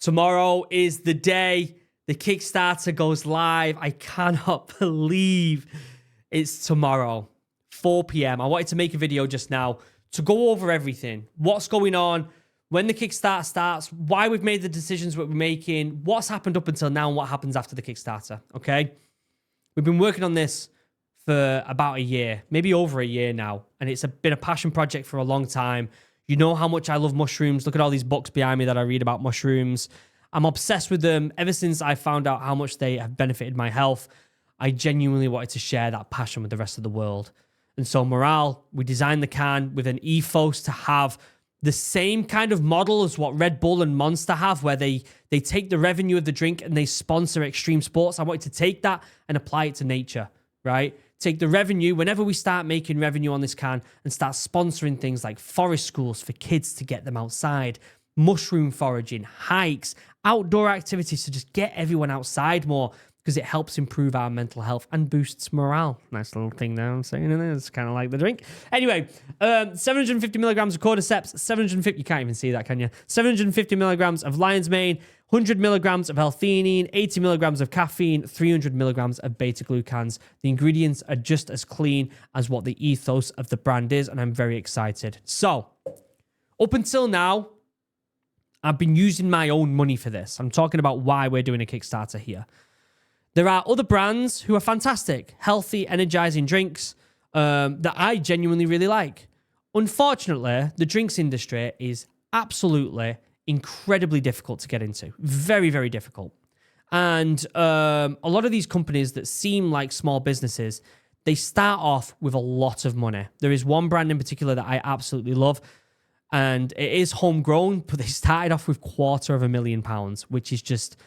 Tomorrow is the day the Kickstarter goes live. I cannot believe it's tomorrow, 4 p.m. I wanted to make a video just now to go over everything. What's going on, when the Kickstarter starts, why we've made the decisions that we're making, what's happened up until now, and what happens after the Kickstarter, okay? We've been working on this for about a year, maybe over a year now, and it's been a passion project for a long time. You know how much I love mushrooms. Look at all these books behind me that I read about mushrooms. I'm obsessed with them ever since I found out how much they have benefited my health. I genuinely wanted to share that passion with the rest of the world. And so Morale, we designed the can with an ethos to have the same kind of model as what Red Bull and Monster have, where they take the revenue of the drink and they sponsor extreme sports. I wanted to take that and apply it to nature, right? Take the revenue, whenever we start making revenue on this can, and start sponsoring things like forest schools for kids to get them outside, mushroom foraging, hikes, outdoor activities to just get everyone outside more, because it helps improve our mental health and boosts morale. Nice little thing there I'm saying in there. It's kind of like the drink. Anyway, 750 milligrams of cordyceps, 750, you can't even see that, can you? 750 milligrams of lion's mane, 100 milligrams of L-theanine, 80 milligrams of caffeine, 300 milligrams of beta-glucans. The ingredients are just as clean as what the ethos of the brand is, and I'm very excited. So, up until now, I've been using my own money for this. I'm talking about why we're doing a Kickstarter here. There are other brands who are fantastic, healthy, energizing drinks that I genuinely really like. Unfortunately, the drinks industry is absolutely incredibly difficult to get into. Very, very difficult. And a lot of these companies that seem like small businesses, they start off with a lot of money. There is one brand in particular that I absolutely love, and it is homegrown, but they started off with £250,000, which is just...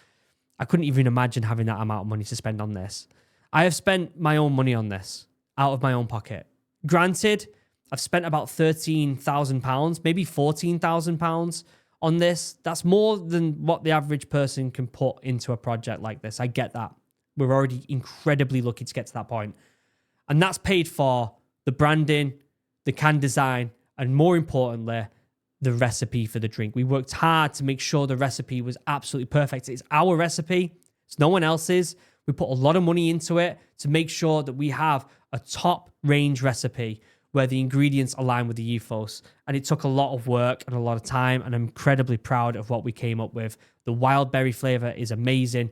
I couldn't even imagine having that amount of money to spend on this. I have spent my own money on this out of my own pocket. Granted, I've spent about £13,000, maybe £14,000 on this. That's more than what the average person can put into a project like this. I get that. We're already incredibly lucky to get to that point. And that's paid for the branding, the can design, and more importantly, the recipe for the drink. We worked hard to make sure the recipe was absolutely perfect. It's our recipe. It's no one else's. We put a lot of money into it to make sure that we have a top range recipe where the ingredients align with the ethos. And it took a lot of work and a lot of time, and I'm incredibly proud of what we came up with. The wild berry flavor is amazing,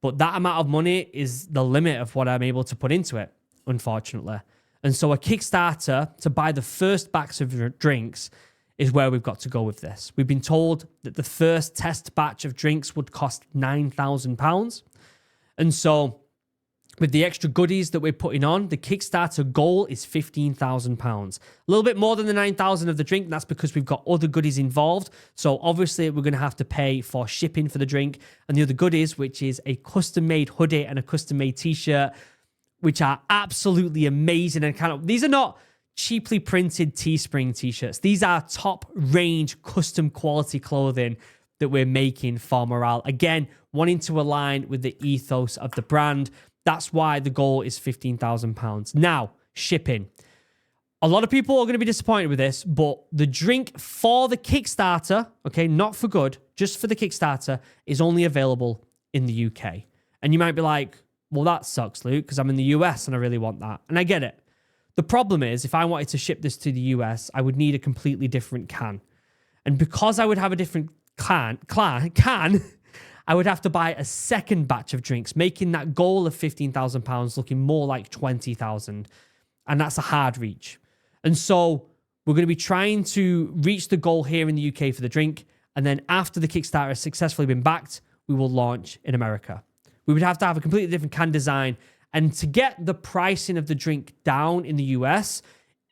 but that amount of money is the limit of what I'm able to put into it, unfortunately. And so a Kickstarter to buy the first batch of drinks is where we've got to go with this. We've been told that the first test batch of drinks would cost £9,000. And so with the extra goodies that we're putting on, the Kickstarter goal is £15,000. A little bit more than the £9,000 of the drink. That's because we've got other goodies involved. So obviously we're going to have to pay for shipping for the drink and the other goodies, which is a custom-made hoodie and a custom-made t-shirt, which are absolutely amazing. And these are not cheaply printed Teespring t-shirts. These are top range custom quality clothing that we're making for Morale. Again, wanting to align with the ethos of the brand. That's why the goal is £15,000. Now, shipping. A lot of people are going to be disappointed with this, but the drink for the Kickstarter, okay, not for good, just for the Kickstarter, is only available in the UK. And you might be like, well, that sucks, Luke, because I'm in the US and I really want that. And I get it. The problem is, if I wanted to ship this to the US, I would need a completely different can. And because I would have a different can, I would have to buy a second batch of drinks, making that goal of £15,000 looking more like $20,000. And that's a hard reach. And so we're going to be trying to reach the goal here in the UK for the drink. And then after the Kickstarter has successfully been backed, we will launch in America. We would have to have a completely different can design. And to get the pricing of the drink down in the US,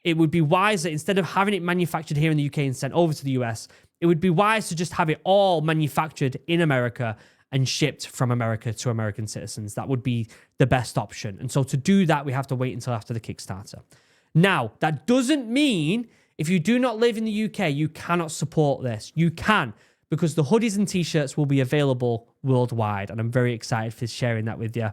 it would be wise that instead of having it manufactured here in the UK and sent over to the US, it would be wise to just have it all manufactured in America and shipped from America to American citizens. That would be the best option. And so to do that, we have to wait until after the Kickstarter. Now, that doesn't mean if you do not live in the UK, you cannot support this. You can, because the hoodies and t-shirts will be available worldwide. And I'm very excited for sharing that with you.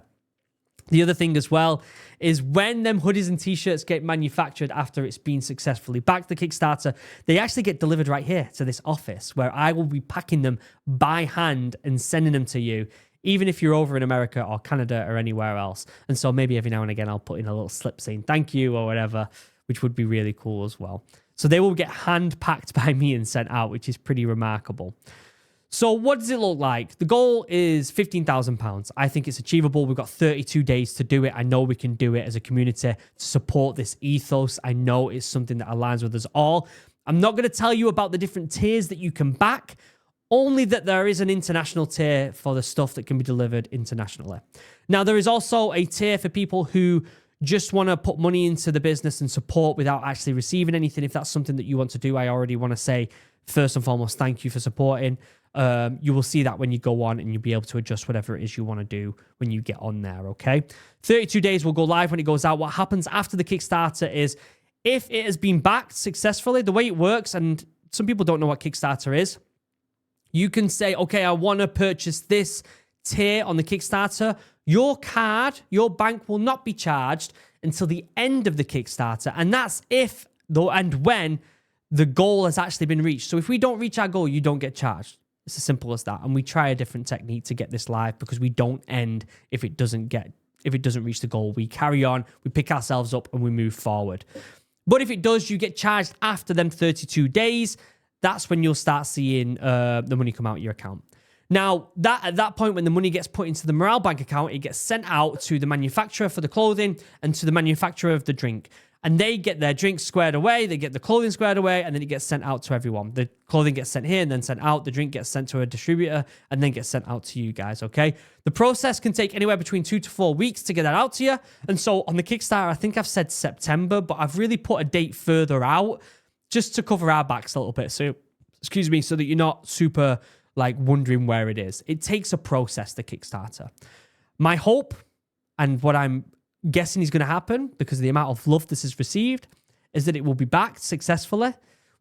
The other thing as well is when them hoodies and t-shirts get manufactured after it's been successfully backed the Kickstarter, they actually get delivered right here to this office where I will be packing them by hand and sending them to you, even if you're over in America or Canada or anywhere else. And so maybe every now and again, I'll put in a little slip saying thank you or whatever, which would be really cool as well. So they will get hand packed by me and sent out, which is pretty remarkable. So what does it look like? The goal is £15,000. I think it's achievable. We've got 32 days to do it. I know we can do it as a community to support this ethos. I know it's something that aligns with us all. I'm not going to tell you about the different tiers that you can back, only that there is an international tier for the stuff that can be delivered internationally. Now, there is also a tier for people who just want to put money into the business and support without actually receiving anything. If that's something that you want to do, I already want to say, first and foremost, thank you for supporting. You will see that when you go on and you'll be able to adjust whatever it is you want to do when you get on there, okay? 32 days will go live when it goes out. What happens after the Kickstarter is if it has been backed successfully, the way it works, and some people don't know what Kickstarter is, you can say, okay, I want to purchase this tier on the Kickstarter. Your card, your bank will not be charged until the end of the Kickstarter. And that's if, though, and when the goal has actually been reached. So if we don't reach our goal, you don't get charged. It's as simple as that. And we try a different technique to get this live because we don't end if it doesn't reach the goal. We carry on, we pick ourselves up and we move forward. But if it does, you get charged after them 32 days. That's when you'll start seeing the money come out of your account. Now, at that point, when the money gets put into the Morale Bank account, it gets sent out to the manufacturer for the clothing and to the manufacturer of the drink. And they get their drinks squared away, they get the clothing squared away, and then it gets sent out to everyone. The clothing gets sent here and then sent out. The drink gets sent to a distributor and then gets sent out to you guys, okay? The process can take anywhere between 2 to 4 weeks to get that out to you. And so on the Kickstarter, I think I've said September, but I've really put a date further out just to cover our backs a little bit. So, excuse me, so that you're not super wondering where it is. It takes a process, the Kickstarter. My hope and what I'm guessing is going to happen because of the amount of love this has received is that it will be backed successfully.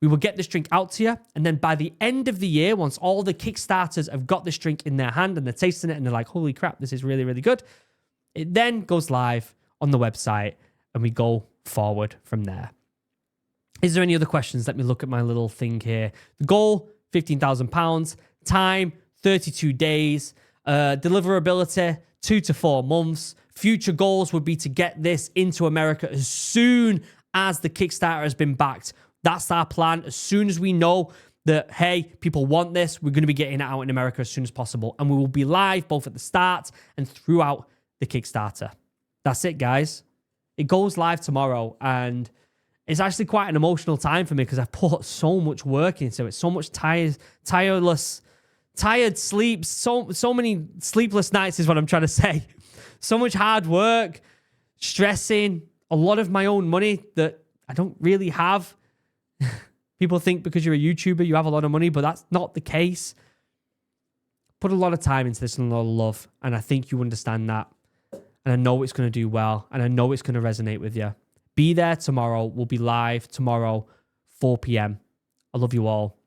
We will get this drink out to you. And then by the end of the year, once all the Kickstarters have got this drink in their hand and they're tasting it and they're like, holy crap, this is really, really good. It then goes live on the website and we go forward from there. Is there any other questions? Let me look at my little thing here. The goal, £15,000. Time, 32 days. Deliverability, 2 to 4 months. Future goals would be to get this into America as soon as the Kickstarter has been backed. That's our plan. As soon as we know that, hey, people want this, we're going to be getting it out in America as soon as possible. And we will be live both at the start and throughout the Kickstarter. That's it, guys. It goes live tomorrow. And it's actually quite an emotional time for me because I've put so much work into it. So much tired sleeps. So many sleepless nights is what I'm trying to say. So much hard work, stressing, a lot of my own money that I don't really have. People think because you're a YouTuber, you have a lot of money, but that's not the case. Put a lot of time into this and a lot of love, and I think you understand that. And I know it's going to do well, and I know it's going to resonate with you. Be there tomorrow. We'll be live tomorrow, 4 p.m. I love you all,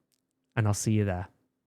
and I'll see you there.